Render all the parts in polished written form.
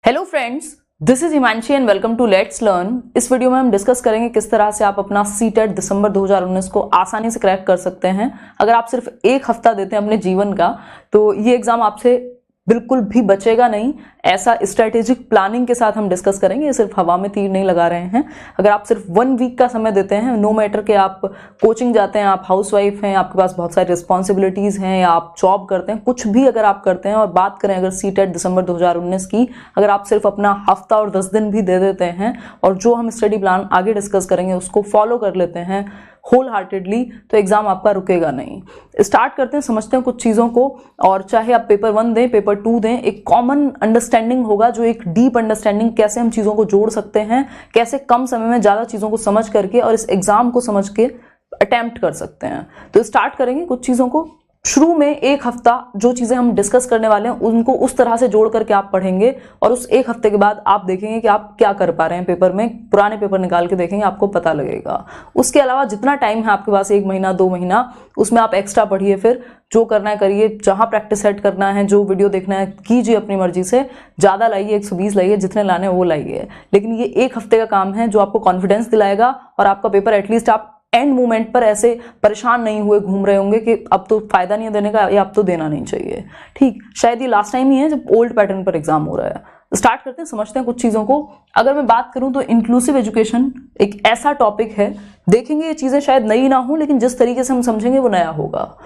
Hello friends, this is Himanshi and welcome to let's learn. इस video में हम discuss करेंगे किस तरह से आप अपना सीटेट दिसंबर 2019 को आसानी से क्रैक कर सकते हैं। अगर आप सिर्फ एक हफ्ता देते हैं अपने जीवन का तो ये एग्जाम आपसे बिल्कुल भी बचेगा नहीं। ऐसा स्ट्रेटेजिक प्लानिंग के साथ हम डिस्कस करेंगे, ये सिर्फ हवा में तीर नहीं लगा रहे हैं। अगर आप सिर्फ 1 वीक का समय देते हैं, नो मैटर कि आप कोचिंग जाते हैं, आप हाउसवाइफ हैं, आपके पास बहुत सारी रिस्पॉन्सिबिलिटीज हैं या आप जॉब करते हैं, कुछ भी अगर आप करते हैं और बात करें अगर सीटेट दिसंबर 2019 की, अगर आप सिर्फ अपना हफ्ता और 10 दिन भी दे देते हैं और जो हम स्टडी प्लान आगे डिस्कस करेंगे उसको फॉलो कर लेते हैं होल हार्टेडली, तो एग्जाम आपका रुकेगा नहीं। स्टार्ट करते हैं, समझते हैं कुछ चीज़ों को। और चाहे आप पेपर 1 दें, पेपर 2 दें, एक कॉमन अंडरस्टैंडिंग होगा, जो एक डीप अंडरस्टैंडिंग, कैसे हम चीज़ों को जोड़ सकते हैं, कैसे कम समय में ज़्यादा चीज़ों को समझ करके और इस एग्जाम को समझ के अटेम्प्ट कर सकते हैं। तो स्टार्ट करेंगे कुछ चीज़ों को। शुरू में एक हफ्ता जो चीज़ें हम डिस्कस करने वाले हैं उनको उस तरह से जोड़ करके आप पढ़ेंगे और उस एक हफ्ते के बाद आप देखेंगे कि आप क्या कर पा रहे हैं पेपर में। पुराने पेपर निकाल के देखेंगे, आपको पता लगेगा। उसके अलावा जितना टाइम है आपके पास, 1 महीना 2 महीना, उसमें आप एक्स्ट्रा पढ़िए, फिर जो करना है करिए, जहां प्रैक्टिस सेट करना है, जो वीडियो देखना है कीजिए अपनी मर्जी से। ज़्यादा लाइए, 120 लाइए, जितने लाने हैं वो लाइए, लेकिन ये एक हफ्ते का काम है जो आपको कॉन्फिडेंस दिलाएगा और आपका पेपर एटलीस्ट आप एंड मोमेंट पर ऐसे परेशान नहीं हुए घूम रहे होंगे कि अब तो फायदा नहीं है देने का या अब तो देना नहीं चाहिए। ठीक, शायद ये लास्ट टाइम ही है जब ओल्ड पैटर्न पर एग्जाम हो रहा है। स्टार्ट करते हैं, समझते हैं कुछ चीज़ों को। अगर मैं बात करूं तो इंक्लूसिव एजुकेशन एक ऐसा टॉपिक है, देखेंगे ये चीज़ें शायद नई ना हो लेकिन जिस तरीके से हम समझेंगे वो नया होगा।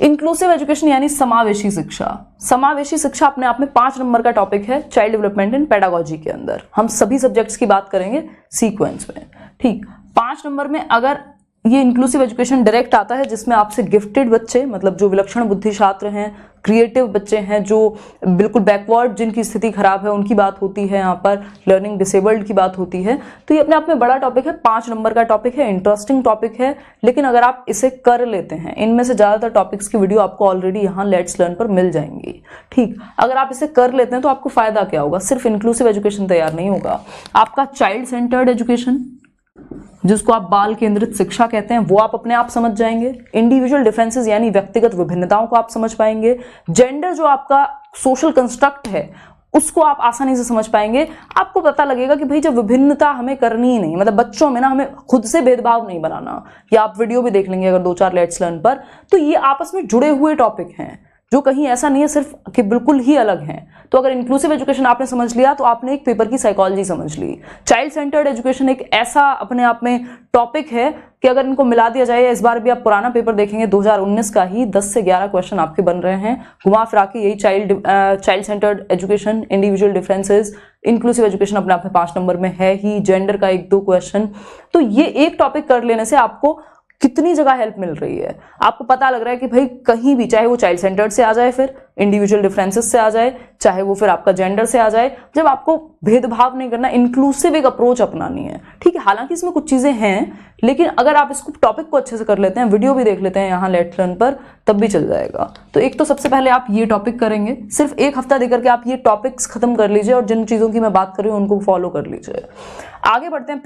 इंक्लूसिव एजुकेशन यानी समावेशी शिक्षा। समावेशी शिक्षा अपने आप में 5 नंबर का टॉपिक है चाइल्ड डेवलपमेंट एंड पेडागोजी के अंदर। हम सभी सब्जेक्ट्स की बात करेंगे सीक्वेंस में। ठीक, 5 नंबर में अगर ये इंक्लूसिव एजुकेशन डायरेक्ट आता है जिसमें आपसे गिफ्टेड बच्चे, मतलब जो विलक्षण बुद्धि छात्र हैं, क्रिएटिव बच्चे हैं, जो बिल्कुल बैकवर्ड जिनकी स्थिति खराब है, उनकी बात होती है। यहाँ पर लर्निंग डिसेबल्ड की बात होती है। तो ये अपने आप में बड़ा टॉपिक है, 5 नंबर का टॉपिक है, इंटरेस्टिंग टॉपिक है। लेकिन अगर आप इसे कर लेते हैं, इनमें से ज़्यादातर टॉपिक्स की वीडियो आपको ऑलरेडी यहाँ लेट्स लर्न पर मिल जाएंगी। ठीक, अगर आप इसे कर लेते हैं तो आपको फायदा क्या होगा? सिर्फ इंक्लूसिव एजुकेशन तैयार नहीं होगा, आपका चाइल्ड सेंटर्ड एजुकेशन, जिसको आप बाल केंद्रित शिक्षा कहते हैं, वो आप अपने आप समझ जाएंगे। इंडिविजुअल डिफरेंसेस यानी व्यक्तिगत विभिन्नताओं को आप समझ पाएंगे। जेंडर जो आपका सोशल कंस्ट्रक्ट है उसको आप आसानी से समझ पाएंगे। आपको पता लगेगा कि भाई जब विभिन्नता हमें करनी ही नहीं, मतलब बच्चों में ना हमें खुद से भेदभाव नहीं बनाना। या आप वीडियो भी देख लेंगे अगर 2-4 लेट्स लर्न पर, तो ये आपस में जुड़े हुए टॉपिक हैं जो कहीं ऐसा नहीं है सिर्फ कि बिल्कुल ही अलग हैं। तो अगर इंक्लूसिव एजुकेशन आपने समझ लिया तो आपने एक पेपर की साइकोलॉजी समझ ली। चाइल्ड सेंटर्ड एजुकेशन एक ऐसा अपने आप में टॉपिक है कि अगर इनको मिला दिया जाए, इस बार भी आप पुराना पेपर देखेंगे 2019 का ही 10 से 11 क्वेश्चन आपके बन रहे हैं घुमा फिरा के यही child centred education, individual differences, inclusive education अपने आप में 5 नंबर में है ही, जेंडर का 1-2 क्वेश्चन। तो ये एक टॉपिक कर लेने से आपको कितनी जगह हेल्प मिल रही है। आपको पता लग रहा है कि भाई कहीं भी, चाहे वो चाइल्ड सेंटर्ड से आ जाए, फिर इंडिविजुअल डिफरेंसेस से आ जाए, चाहे वो फिर आपका जेंडर से आ जाए, जब आपको भेदभाव नहीं करना, इंक्लूसिव एक अप्रोच अपनानी है। ठीक है, हालांकि इसमें कुछ चीजें हैं लेकिन अगर आप इसको टॉपिक को अच्छे से कर लेते हैं, वीडियो भी देख लेते हैं यहाँ लेट्स लर्न पर, तब भी चल जाएगा। तो एक तो सबसे पहले आप ये टॉपिक करेंगे, सिर्फ एक हफ्ता देकर के आप ये टॉपिक्स खत्म कर लीजिए और जिन चीजों की मैं बात कर रही हूँ उनको फॉलो कर लीजिए। आगे बढ़ते हैं।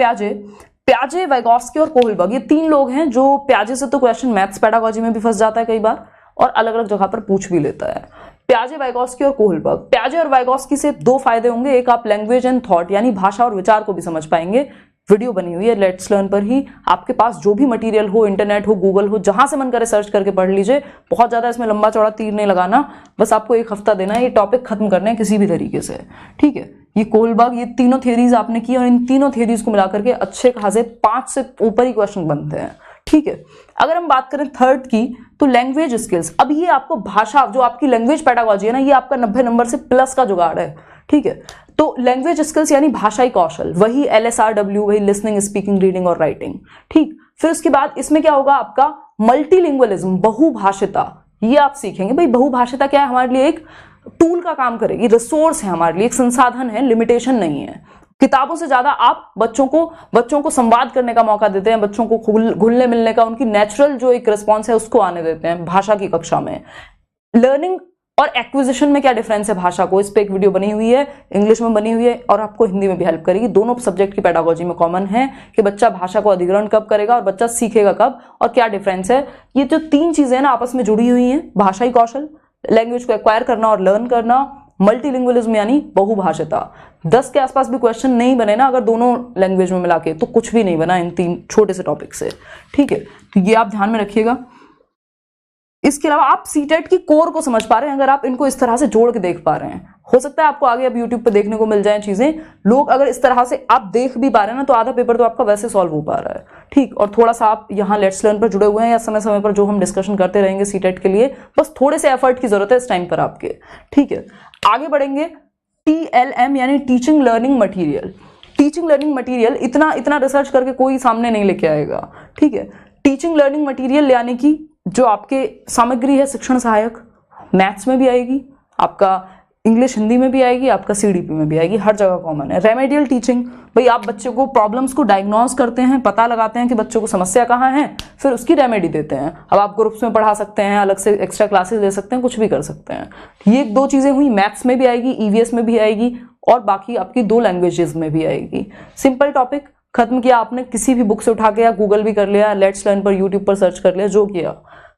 प्याजे, वाइगॉस्की और कोहलबर्ग, ये 3 लोग हैं जो, प्याजे से तो क्वेश्चन मैथ्स पेडागोजी में भी फंस जाता है कई बार और अलग अलग जगह पर पूछ भी लेता है। प्याजे, वाइगॉस्की और कोहलबर्ग। प्याजे और वाइगॉस्की से 2 फायदे होंगे। एक, आप लैंग्वेज एंड थॉट यानी भाषा और विचार को भी समझ पाएंगे। वीडियो बनी हुई है लेट्स लर्न पर ही, आपके पास जो भी मटेरियल हो, इंटरनेट हो, गूगल हो, जहां से मन करे सर्च करके पढ़ लीजिए। बहुत ज्यादा इसमें लंबा चौड़ा तीर नहीं लगाना, बस आपको एक हफ्ता देना है, ये टॉपिक खत्म करने हैं किसी भी तरीके से। ठीक है, ये कोहलबर्ग, ये तीनों थियरीज आपने की और इन तीनों थियरीज को मिलाकर के अच्छे खासे 5 से ऊपर ही क्वेश्चन बनते हैं। ठीक है, अगर हम बात करें थर्ड की तो लैंग्वेज स्किल्स। अब ये आपको भाषा, जो आपकी लैंग्वेज पेडागोजी है ना, ये आपका 90 नंबर से प्लस का जुगाड़ है। ठीक है, तो लैंग्वेज स्किल्स यानी भाषाई कौशल, वही LSRW, वही लिसनिंग, स्पीकिंग, रीडिंग और राइटिंग। ठीक, फिर उसके बाद इसमें क्या होगा, आपका मल्टीलिंगुअलिज्म, बहुभाषिता, ये आप सीखेंगे। भाई बहुभाषिता क्या है, हमारे लिए एक टूल का काम करेगी, रिसोर्स है हमारे लिए, एक संसाधन है, लिमिटेशन नहीं है। किताबों से ज्यादा आप बच्चों को संवाद करने का मौका देते हैं, बच्चों को घुलने मिलने का, उनकी नेचुरल जो एक रिस्पॉन्स है उसको आने देते हैं भाषा की कक्षा में। लर्निंग और एक्विजिशन में क्या डिफरेंस है भाषा को, इस पे एक वीडियो बनी हुई है, इंग्लिश में बनी हुई है और आपको हिंदी में भी हेल्प करेगी। दोनों सब्जेक्ट की पेडागोजी में कॉमन है कि बच्चा भाषा को अधिग्रहण कब करेगा और बच्चा सीखेगा कब और क्या डिफरेंस है। ये जो 3 चीजें ना आपस में जुड़ी हुई हैं, भाषाई कौशल, लैंग्वेज को एक्वायर करना और लर्न करना, मल्टीलिंगुअलिज्म यानी बहुभाषिता। 10 के आसपास भी क्वेश्चन नहीं बने ना अगर दोनों लैंग्वेज में मिला के, तो कुछ भी नहीं बना इन 3 छोटे से टॉपिक से, ठीक है। तो ये आप ध्यान में रखिएगा। इसके अलावा आप सीटेट की कोर को समझ पा रहे हैं अगर आप इनको इस तरह से जोड़ के देख पा रहे हैं। हो सकता है आपको आगे अब यूट्यूब पे देखने को मिल जाए चीजें, लोग अगर इस तरह से आप देख भी पा रहे हैं ना, तो आधा पेपर तो आपका वैसे सॉल्व हो पा रहा है, ठीक। और थोड़ा सा आप यहाँ लेट्स लर्न पर जुड़े हुए हैं या समय समय पर जो हम डिस्कशन करते रहेंगे सीटेट के लिए, बस थोड़े से एफर्ट की जरूरत है इस टाइम पर आपके, ठीक है। आगे बढ़ेंगे। TLM यानी teaching learning material. Teaching learning material इतना रिसर्च करके कोई सामने नहीं लेके आएगा, ठीक है। टीचिंग लर्निंग मटीरियल यानी कि जो आपके सामग्री है शिक्षण सहायक, मैथ्स में भी आएगी, आपका इंग्लिश हिंदी में भी आएगी, आपका CDP में भी आएगी, हर जगह कॉमन है। रेमेडियल टीचिंग, भाई आप बच्चों को प्रॉब्लम्स को डायग्नोज करते हैं, पता लगाते हैं कि बच्चों को समस्या कहाँ है, फिर उसकी रेमेडी देते हैं। अब आप ग्रुप्स में पढ़ा सकते हैं, अलग से एक्स्ट्रा क्लासेस ले सकते हैं, कुछ भी कर सकते हैं। ये 2 चीजें हुई, मैथ्स में भी आएगी, EVS में भी आएगी, और बाकी आपकी 2 लैंग्वेजेस में भी आएगी। सिंपल टॉपिक खत्म किया आपने, किसी भी बुक से उठा के या गूगल भी कर लिया, लेट्स लर्न पर यूट्यूब पर सर्च कर लिया, जो किया।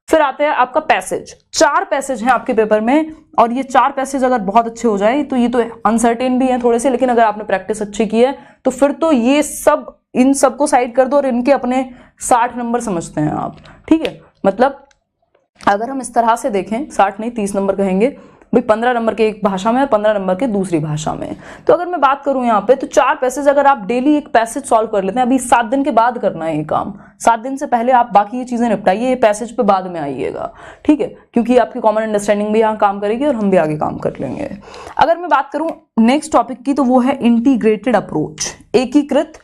फिर आते हैं आपका पैसेज। 4 पैसेज हैं आपके पेपर में, और ये 4 पैसेज अगर बहुत अच्छे हो जाए तो ये तो अनसर्टेन भी हैं थोड़े से, लेकिन अगर आपने प्रैक्टिस अच्छी की है तो फिर तो ये सब, इन सबको साइड कर दो और इनके अपने 60 नंबर समझते हैं आप, ठीक है। मतलब अगर हम इस तरह से देखें, 60 नहीं 30 नंबर कहेंगे भाई, 15 नंबर के एक भाषा में और 15 नंबर के दूसरी भाषा में। तो अगर मैं बात करूं यहाँ पे, तो 4 पैसेज अगर आप डेली एक पैसेज सॉल्व कर लेते हैं, अभी 7 दिन के बाद करना है ये काम, 7 दिन से पहले आप बाकी ये चीजें निपटाइए, ये पैसेज पे बाद में आइएगा, ठीक है, क्योंकि आपकी कॉमन अंडरस्टैंडिंग भी यहाँ काम करेगी और हम भी आगे काम कर लेंगे। अगर मैं बात करूं नेक्स्ट टॉपिक की, तो वो है इंटीग्रेटेड अप्रोच, एकीकृत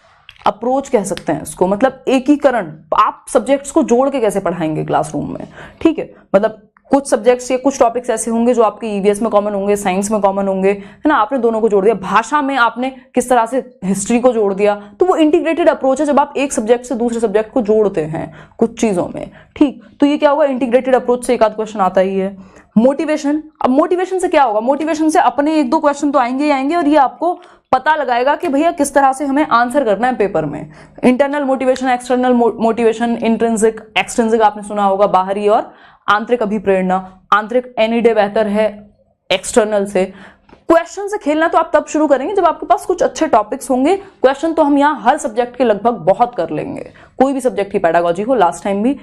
अप्रोच कह सकते हैं इसको, मतलब एकीकरण। आप सब्जेक्ट्स को जोड़ के कैसे पढ़ाएंगे क्लासरूम में, ठीक है। मतलब कुछ सब्जेक्ट्स या कुछ टॉपिक्स ऐसे होंगे जो आपके EVS में कॉमन होंगे, साइंस में कॉमन होंगे, है ना, आपने दोनों को जोड़ दिया। भाषा में आपने किस तरह से हिस्ट्री को जोड़ दिया, तो वो इंटीग्रेटेड अप्रोच है, जब आप एक सब्जेक्ट से दूसरे सब्जेक्ट को जोड़ते हैं कुछ चीजों में, ठीक। तो ये क्या होगा, इंटीग्रेटेड अप्रोच से एक आध क्वेश्चन आता ही है। मोटिवेशन, अब मोटिवेशन से क्या होगा, मोटिवेशन से अपने 1-2 क्वेश्चन तो आएंगे ही आएंगे, और ये आपको पता लगाएगा कि भैया किस तरह से हमें आंसर करना है पेपर में। Internal motivation, external motivation, intrinsic, extrinsic आपने सुना होगा, बाहरी और आंतरिक अभिप्रेरणा। आंतरिक एनी डे बेहतर है एक्सटर्नल से। क्वेश्चन से खेलना तो आप तब शुरू करेंगे जब आपके पास कुछ अच्छे टॉपिक्स होंगे। क्वेश्चन तो हम यहाँ हर सब्जेक्ट के लगभग बहुत कर लेंगे, कोई भी सब्जेक्ट की पेडागोजी हो, लास्ट टाइम भी।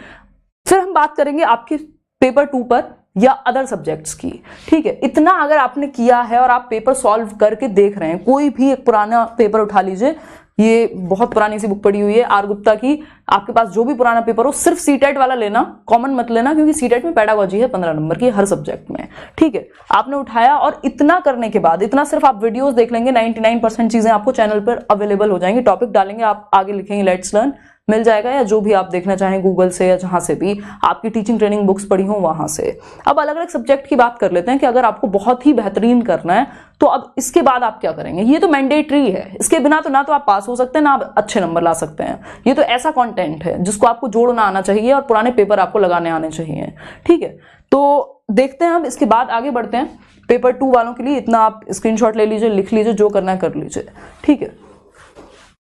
फिर हम बात करेंगे आपके पेपर 2 पर या अदर सब्जेक्ट्स की, ठीक है। इतना अगर आपने किया है और आप पेपर सॉल्व करके देख रहे हैं, कोई भी एक पुराना पेपर उठा लीजिए, ये बहुत पुरानी सी बुक पड़ी हुई है आर गुप्ता की, आपके पास जो भी पुराना पेपर हो, सिर्फ सीटेट वाला लेना, कॉमन मत लेना, क्योंकि सीटेट में पेडागोजी है 15 नंबर की हर सब्जेक्ट में, ठीक है। आपने उठाया और इतना करने के बाद, इतना सिर्फ आप वीडियोस देख लेंगे, 99% चीजें आपको चैनल पर अवेलेबल हो जाएंगी। टॉपिक डालेंगे, आप आगे लिखेंगे लेट्स लर्न, मिल जाएगा, या जो भी आप देखना चाहें गूगल से या जहां से भी आपकी टीचिंग ट्रेनिंग बुक्स पढ़ी हो वहां से। अब अलग अलग सब्जेक्ट की बात कर लेते हैं कि अगर आपको बहुत ही बेहतरीन करना है तो अब इसके बाद आप क्या करेंगे। ये तो मैंडेटरी है, इसके बिना तो ना तो आप पास हो सकते हैं ना आप अच्छे नंबर ला सकते हैं। ये तो ऐसा कंटेंट है जिसको आपको जोड़ना आना चाहिए और पुराने पेपर आपको लगाने आने चाहिए, ठीक है। तो देखते हैं अब इसके बाद आगे बढ़ते हैं। पेपर 2 वालों के लिए इतना आप स्क्रीनशॉट ले लीजिए, लिख लीजिए, जो करना है कर लीजिए, ठीक है।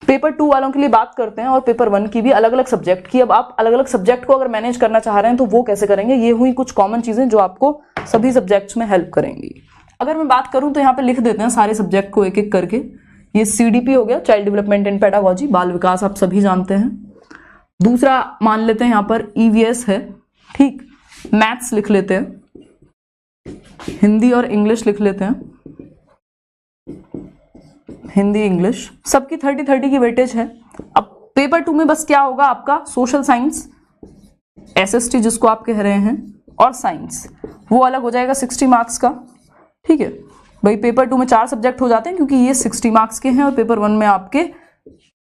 पेपर 2 वालों के लिए बात करते हैं और पेपर 1 की भी, अलग अलग सब्जेक्ट की। अब आप अलग अलग सब्जेक्ट को अगर मैनेज करना चाह रहे हैं तो वो कैसे करेंगे, ये हुई कुछ कॉमन चीजें जो आपको सभी सब्जेक्ट्स में हेल्प करेंगी। अगर मैं बात करूं तो यहाँ पे लिख देते हैं सारे सब्जेक्ट को एक एक करके। ये CDP हो गया, चाइल्ड डेवलपमेंट एंड पेडागोजी, बाल विकास आप सभी जानते हैं। दूसरा मान लेते हैं यहाँ पर EVS है, ठीक। मैथ्स लिख लेते हैं, हिंदी और इंग्लिश लिख लेते हैं, हिंदी इंग्लिश, सबकी 30-30 की वेटेज है। अब पेपर 2 में बस क्या होगा, आपका सोशल साइंस, SST जिसको आप कह रहे हैं, और साइंस, वो अलग हो जाएगा 60 मार्क्स का, ठीक है भाई। पेपर 2 में 4 सब्जेक्ट हो जाते हैं क्योंकि ये 60 मार्क्स के हैं, और पेपर 1 में आपके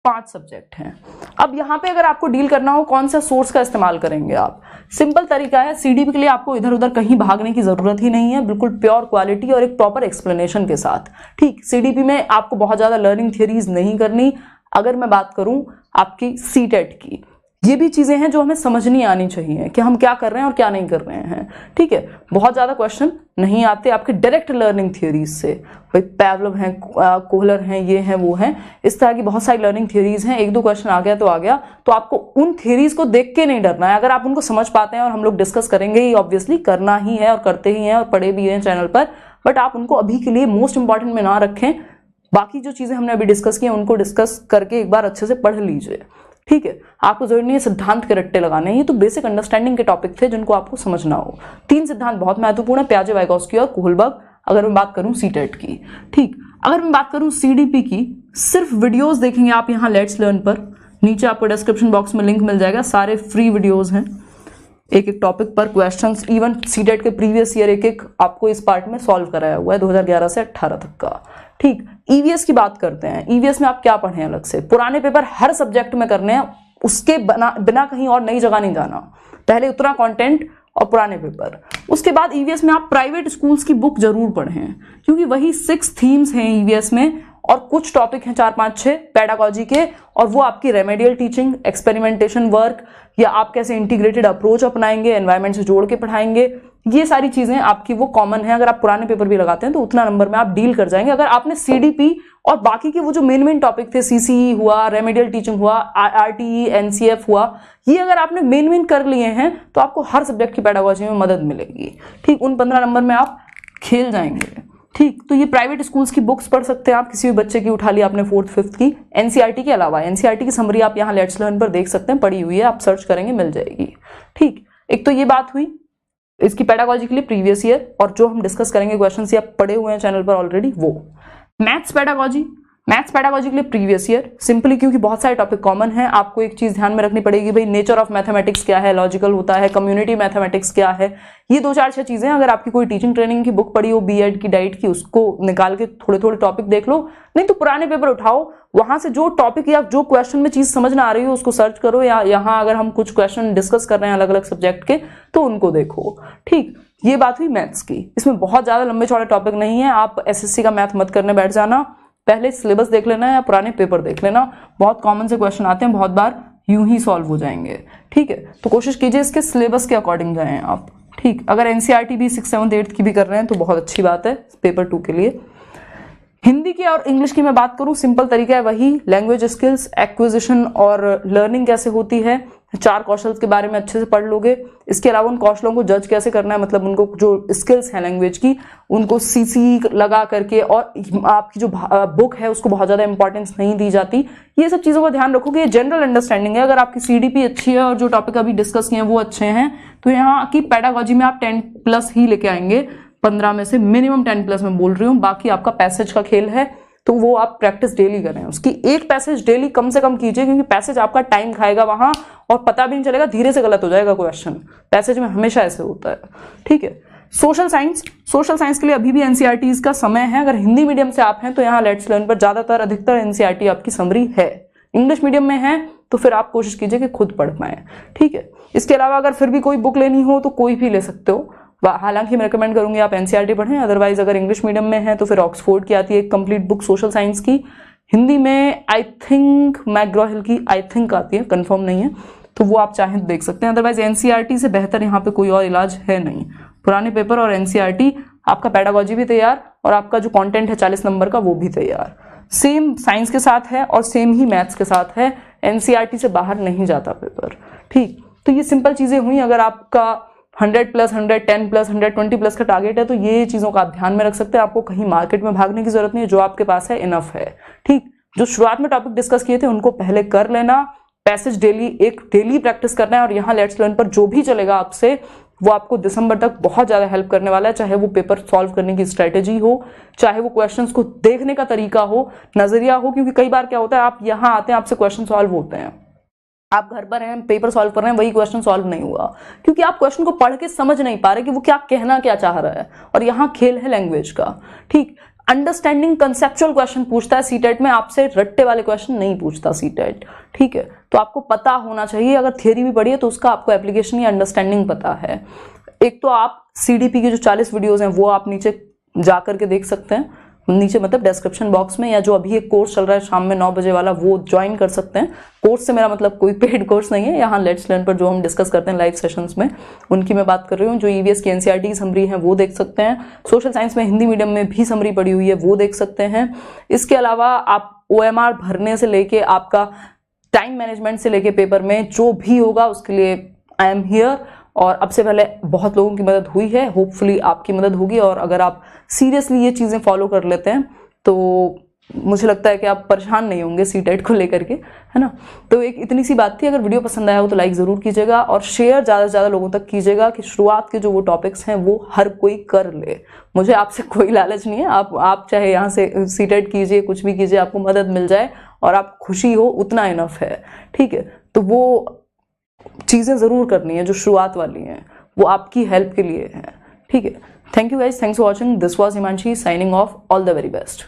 5 सब्जेक्ट हैं। अब यहाँ पे अगर आपको डील करना हो कौन सा सोर्स का इस्तेमाल करेंगे आप, सिंपल तरीका है, CDP के लिए आपको इधर उधर कहीं भागने की जरूरत ही नहीं है, बिल्कुल प्योर क्वालिटी और एक प्रॉपर एक्सप्लेनेशन के साथ, ठीक। CDP में आपको बहुत ज्यादा लर्निंग थियरीज नहीं करनी। अगर मैं बात करूं आपकी सीटेट की, ये भी चीजें हैं जो हमें समझनी आनी चाहिए कि हम क्या कर रहे हैं और क्या नहीं कर रहे हैं, ठीक है। बहुत ज्यादा क्वेश्चन नहीं आते आपके डायरेक्ट लर्निंग थियरीज से, भाई पैवलोव हैं, कोहलर हैं, ये हैं वो हैं, इस तरह की बहुत सारी लर्निंग थियरीज हैं। 1-2 क्वेश्चन आ गया तो आ गया, तो आपको उन थियरीज को देख के नहीं डरना है। अगर आप उनको समझ पाते हैं, और हम लोग डिस्कस करेंगे ही, ऑब्वियसली करना ही है और करते ही हैं और पढ़े भी हैं चैनल पर, बट आप उनको अभी के लिए मोस्ट इंपॉर्टेंट में ना रखें, बाकी जो चीजें हमने अभी डिस्कस की हैं उनको डिस्कस करके एक बार अच्छे से पढ़ लीजिए, ठीक है। आपको जरूरी नहीं है सिद्धांत के रट्टे लगाने हैं, ये तो बेसिक अंडरस्टैंडिंग के टॉपिक थे जिनको आपको समझना हो। 3 सिद्धांत बहुत महत्वपूर्ण है, पियाजे, वाइगोत्स्की और कोहलबर्ग। अगर मैं बात करूं सीटेट की, ठीक, अगर मैं बात करूं सीडीपी की, सिर्फ वीडियोस देखेंगे आप यहाँ लेट्स लर्न पर, नीचे आपको डिस्क्रिप्शन बॉक्स में लिंक मिल जाएगा, सारे फ्री वीडियोस हैं, एक एक टॉपिक पर क्वेश्चंस, इवन सीटेट के प्रीवियस ईयर एक एक आपको इस पार्ट में सॉल्व कराया हुआ है 2011 से 18 तक का, ठीक। ईवीएस की बात करते हैं, ईवीएस में आप क्या पढ़े हैं अलग से, पुराने पेपर हर सब्जेक्ट में करने हैं, उसके बिना कहीं और नई जगह नहीं जाना, पहले उतना कंटेंट और पुराने पेपर। उसके बाद ईवीएस में आप प्राइवेट स्कूल्स की बुक जरूर पढ़ें, क्योंकि वही 6 थीम्स हैं ईवीएस में और कुछ टॉपिक हैं 4, 5, 6 पेडागोजी के, और वो आपकी रेमेडियल टीचिंग, एक्सपेरिमेंटेशन वर्क, या आप कैसे इंटीग्रेटेड अप्रोच अपनाएंगे, एनवायरमेंट से जोड़ के पढ़ाएंगे, ये सारी चीजें आपकी वो कॉमन है। अगर आप पुराने पेपर भी लगाते हैं तो उतना नंबर में आप डील कर जाएंगे। अगर आपने सीडीपी और बाकी के वो जो मेन टॉपिक थे, सीसीई हुआ, रेमेडियल टीचिंग हुआ, आरटीई, एनसीएफ हुआ, ये अगर आपने मेन कर लिए हैं तो आपको हर सब्जेक्ट की पेडागोजी में मदद मिलेगी, ठीक। उन 15 नंबर में आप खेल जाएंगे, ठीक। तो ये प्राइवेट स्कूल्स की बुक्स पढ़ सकते हैं आप, किसी भी बच्चे की उठा लिया आपने 4th 5th की। एनसीईआरटी के अलावा एनसीईआरटी की समरी आप यहाँ लेट्स लर्न पर देख सकते हैं, पड़ी हुई है, आप सर्च करेंगे मिल जाएगी, ठीक। एक तो ये बात हुई इसकी पेडागोजी के लिए प्रीवियस ईयर, और जो हम डिस्कस करेंगे क्वेश्चन ये आप पढ़े हुए हैं चैनल पर ऑलरेडी, वो मैथ्स पेडागोजी के लिए प्रीवियस ईयर, सिंपली क्योंकि बहुत सारे टॉपिक कॉमन हैं। आपको एक चीज ध्यान में रखनी पड़ेगी, भाई नेचर ऑफ मैथमेटिक्स क्या है, लॉजिकल होता है, कम्युनिटी मैथमेटिक्स क्या है, ये 2-4-6 चीजें। अगर आपकी कोई टीचिंग ट्रेनिंग की बुक पढ़ी हो, बीएड की, डाइट की, उसको निकाल के थोड़े थोड़े टॉपिक देख लो, नहीं तो पुराने पेपर उठाओ, वहां से जो टॉपिक या जो क्वेश्चन में चीज समझ ना आ रही हो उसको सर्च करो, या यहाँ अगर हम कुछ क्वेश्चन डिस्कस कर रहे हैं अलग अलग सब्जेक्ट के तो उनको देखो, ठीक। ये बात हुई मैथ्स की, इसमें बहुत ज्यादा लंबे चौड़े टॉपिक नहीं है, आप एसएससी का मैथ मत करने बैठ जाना, पहले सिलेबस देख लेना या पुराने पेपर देख लेना, बहुत कॉमन से क्वेश्चन आते हैं, बहुत बार यूं ही सॉल्व हो जाएंगे, ठीक है। तो कोशिश कीजिए इसके सिलेबस के अकॉर्डिंग जाएं आप, ठीक। अगर एनसीईआरटी भी 6th 7th 8th की भी कर रहे हैं तो बहुत अच्छी बात है पेपर 2 के लिए। हिंदी की और इंग्लिश की मैं बात करूं, सिंपल तरीका है वही, लैंग्वेज स्किल्स, एक्विजिशन और लर्निंग कैसे होती है, 4 कौशल के बारे में अच्छे से पढ़ लोगे। इसके अलावा उन कौशलों को जज कैसे करना है, मतलब उनको जो स्किल्स हैं लैंग्वेज की उनको सीसी लगा करके, और आपकी जो बुक है उसको बहुत ज्यादा इंपॉर्टेंस नहीं दी जाती, ये सब चीजों का ध्यान रखोगे। ये जनरल अंडरस्टैंडिंग है, अगर आपकी सीडीपी अच्छी है और जो टॉपिक अभी डिस्कस किए हैं वो अच्छे हैं तो यहाँ की पेडागोजी में आप 10+ ही लेके आएंगे, 15 में से मिनिमम 10+ मैं बोल रही हूँ। बाकी आपका पैसेज का खेल है तो वो आप प्रैक्टिस डेली करें, उसकी एक पैसेज डेली कम से कम कीजिए, क्योंकि पैसेज आपका टाइम खाएगा वहां और पता भी नहीं चलेगा, धीरे से गलत हो जाएगा क्वेश्चन, पैसेज में हमेशा ऐसे होता है, ठीक है। सोशल साइंस के लिए अभी भी एनसीईआरटी का समय है। अगर हिंदी मीडियम से आप हैं तो यहाँ लेट्स लर्न पर ज्यादातर अधिकतर एनसीईआरटी आपकी समरी है। इंग्लिश मीडियम में है तो फिर आप कोशिश कीजिए कि खुद पढ़ पाए, ठीक है। इसके अलावा अगर फिर भी कोई बुक लेनी हो तो कोई भी ले सकते हो, हालांकि मैं रिकमेंड करूंगी आप एनसीईआरटी पढ़ें, अदरवाइज अगर इंग्लिश मीडियम में है तो फिर ऑक्सफोर्ड की आती है एक कंप्लीट बुक सोशल साइंस की। हिंदी में आई थिंक मैग्रॉ-हिल की आई थिंक आती है, कंफर्म नहीं है, तो वो आप चाहें तो देख सकते हैं। अदरवाइज एनसीईआरटी से बेहतर यहाँ पे कोई और इलाज है नहीं। पुराने पेपर और एनसीईआरटी, आपका पेडागोजी भी तैयार और आपका जो कंटेंट है 40 नंबर का वो भी तैयार। सेम साइंस के साथ है और सेम ही मैथ्स के साथ है, एनसीईआरटी से बाहर नहीं जाता पेपर, ठीक। तो ये सिंपल चीजें हुई। अगर आपका 100+, 110+, 120+ का टारगेट है तो ये चीजों का आप ध्यान में रख सकते हैं। आपको कहीं मार्केट में भागने की जरूरत नहीं है, जो आपके पास है इनफ है, ठीक। जो शुरुआत में टॉपिक डिस्कस किए थे उनको पहले कर लेना, पैसेज डेली प्रैक्टिस करना है, और यहाँ लेट्स लर्न पर जो भी चलेगा आपसे वो आपको दिसंबर तक बहुत ज्यादा हेल्प करने वाला है, चाहे वो पेपर सॉल्व करने की स्ट्रेटेजी हो, चाहे वो क्वेश्चंस को देखने का तरीका हो, नजरिया हो। क्योंकि कई बार क्या होता है, आप यहाँ आते हैं, आपसे क्वेश्चन सॉल्व होते हैं, आप घर पर हैं, पेपर सॉल्व कर रहे हैं, वही क्वेश्चन सॉल्व नहीं हुआ, क्योंकि आप क्वेश्चन को पढ़ के समझ नहीं पा रहे कि वो क्या कहना क्या चाह रहा है। और यहाँ खेल है लैंग्वेज का, ठीक। अंडरस्टैंडिंग कंसेप्चुअल क्वेश्चन पूछता है सीटेट में, आपसे रट्टे वाले क्वेश्चन नहीं पूछता सीटेट, ठीक है। तो आपको पता होना चाहिए, अगर थियरी भी पढ़ी है तो उसका आपको एप्लीकेशन या अंडरस्टैंडिंग पता है। एक तो आप सीडीपी की जो 40 वीडियोस हैं वो आप नीचे जा करके देख सकते हैं, नीचे मतलब डिस्क्रिप्शन बॉक्स में, या जो अभी एक कोर्स चल रहा है शाम में 9 बजे वाला वो ज्वाइन कर सकते हैं। कोर्स से मेरा मतलब कोई पेड कोर्स नहीं है, यहाँ लेट्स लर्न पर जो हम डिस्कस करते हैं लाइव सेशंस में उनकी मैं बात कर रही हूँ। जो ईवीएस की एनसीईआरटी की समरी है वो देख सकते हैं, सोशल साइंस में हिंदी मीडियम में भी समरी पड़ी हुई है वो देख सकते हैं। इसके अलावा आप OMR भरने से लेके आपका टाइम मैनेजमेंट से लेके पेपर में जो भी होगा उसके लिए आई एम हियर। और अब से पहले बहुत लोगों की मदद हुई है, होपफुली आपकी मदद होगी। और अगर आप सीरियसली ये चीज़ें फॉलो कर लेते हैं तो मुझे लगता है कि आप परेशान नहीं होंगे सीटेट को लेकर के, है ना। तो एक इतनी सी बात थी। अगर वीडियो पसंद आया हो तो लाइक ज़रूर कीजिएगा और शेयर ज़्यादा से ज़्यादा लोगों तक कीजिएगा कि शुरुआत के जो वो टॉपिक्स हैं वो हर कोई कर ले। मुझे आपसे कोई लालच नहीं है, आप चाहे यहाँ से सीटेट कीजिए, कुछ भी कीजिए, आपको मदद मिल जाए और आप खुशी हो, उतना इनफ है, ठीक है। तो वो चीज़ें ज़रूर करनी है जो शुरुआत वाली हैं, वो आपकी हेल्प के लिए हैं, ठीक है। Thank you guys, thanks for watching. This was Himanshi signing off. All the very best.